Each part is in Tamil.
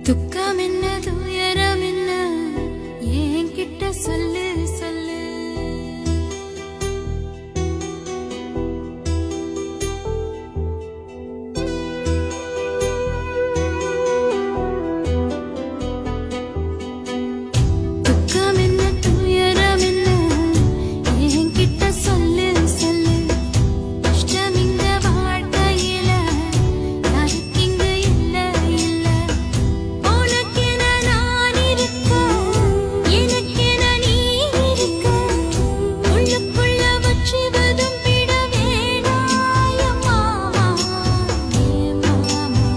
துக்கம் என்ன துயரம் என்ன என்கிட்ட சொல்லு சொல்லு. துக்கம் என்ன துயரம் என்ன என்கிட்ட சொல்லு சொல்லு. கஷ்டம் இந்த வாழ்க்கையில யாருக்கு இங்கு இல்ல இல்ல. உனக்கென நான் இருக்க எனக்கென நீ இருக்க. உள்ளுக்குள்ள வச்சுவதும் விட வேணாய மாமா ஏ மாமா.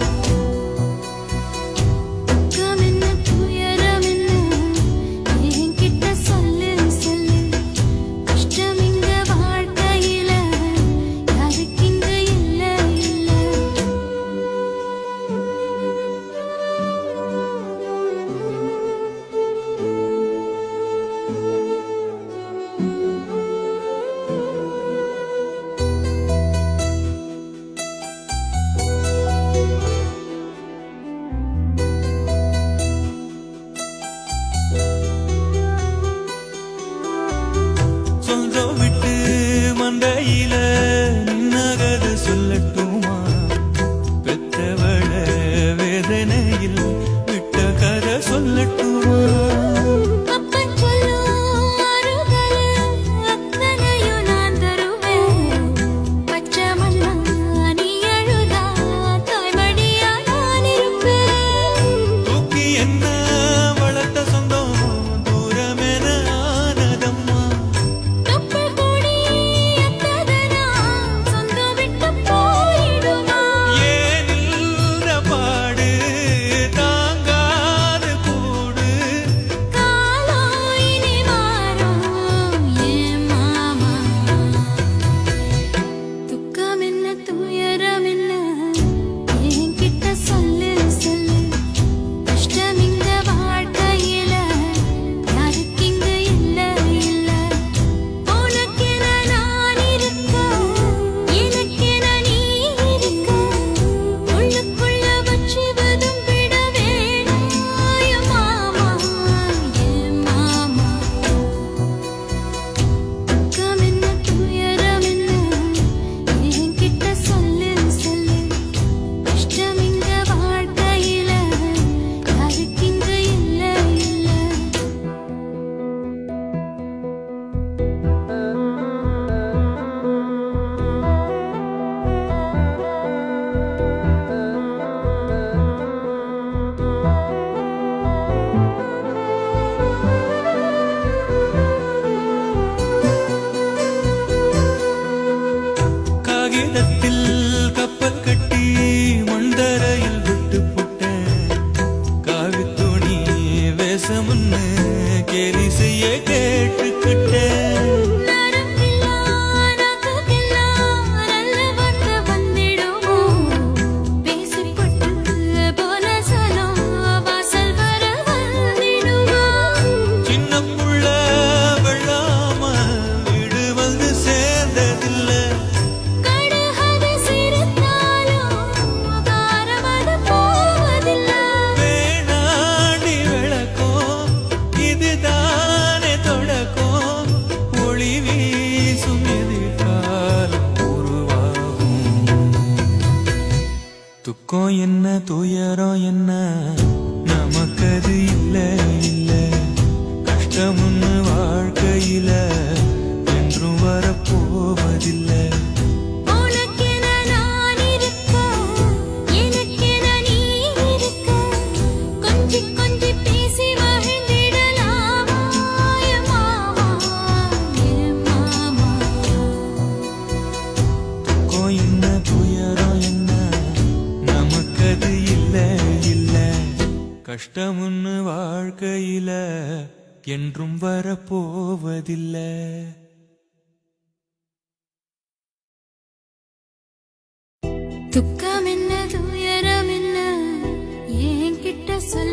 துக்கம் என்ன துயரம் என்ன என்கிட்ட சொல்லு சொல்லு. கஷ்டம் இந்த வாழ்க்கையில யாருக்கு இங்கு இல்ல இல்ல. சொந்தம் விட்டு மந்தையில நின்னகது சொல்லட்டுமா? பெத்தவள வேதனையில் விட்ட கதை சொல்லட்டுமா? அப்பன் சொல்லும் ஆறுதல் அத்தனையும் நான் தருவேன். பச்சை மண்ணா நீ அழுதா தாய்மடியா நான் இருப்பேன். தூக்கி என்ன வளர்த்த சொந்தம் தூரமென ஆனதம்மா. தொப்புள் கொடி எத்ததனா சொந்தம் விட்டு போயிடுமா? ஏனில்ற பாடு தாங்காது கூடு. காலம் இனி மாறும் ஏன் மாமா. துக்கம் என்ன துயரம் என்ன என்கிட்ட சொல்லு சொல்லு. கஷ்டம் இந்த வாழ்க்கையில யாருக்கு இங்கு இல்ல இல்ல. உனக்கென நான் இருக்க எனக்கென நீ இருக்க. உள்ளுக்குள்ள வச்சுவதும் விட வேணாய மாமா ஏன் மாமா. துக்கம் என்ன துயரம் என்ன என்கிட்ட சொல்லு சொல்லு. கஷ்டம் இந்த வாழ்க்கையில யாருக்கு இங்கு இல்ல இல்ல. காகிதத்தில் கப்பல் கட்டி மண்தரையில் விட்டு புட்டேன். காவித்துணி வேஷம்னு கேலி செய்ய கேட்டுக்கிட்டேன். நரம்பில்லா நாக்குக்கெல்லாம் நல்ல வார்த்தை வந்திடுமோ? பேசிப்பட்டு போன சனம் வாசல் வர வந்திடுமோ? சின்ன புள்ள வெள்ளாம வீடு வந்து சேர்ந்ததில்ல. கடுகது சிரித்தாலும் காரமது போவதில்ல. வேணாண்டி விளக்கம் இதுதானே தொடக்கம். ஒளி வீசும் எதிர்காலம் உருவாகும். துக்கம் என்ன துயரம் என்ன நமக்கது இல்ல இல்ல. கஷ்டம்னு வாழ்க்கையில என்றும் வரப்போவதில்லை. உனக்கென நான் இருக்க எனக்கென நீ இருக்க. கொஞ்சி கொஞ்சி பேசி மகிழ்ந்திடலாமா என் மாமா என் மாமா. துக்கம் என்ன துயரம் என்ன நமக்கது இல்ல இல்ல. கஷ்டம்னு வாழ்க்கையில என்றும் வரப்போவதில்லை. துக்கம் என்ன துயரம் என்ன என்கிட்ட சொல்லு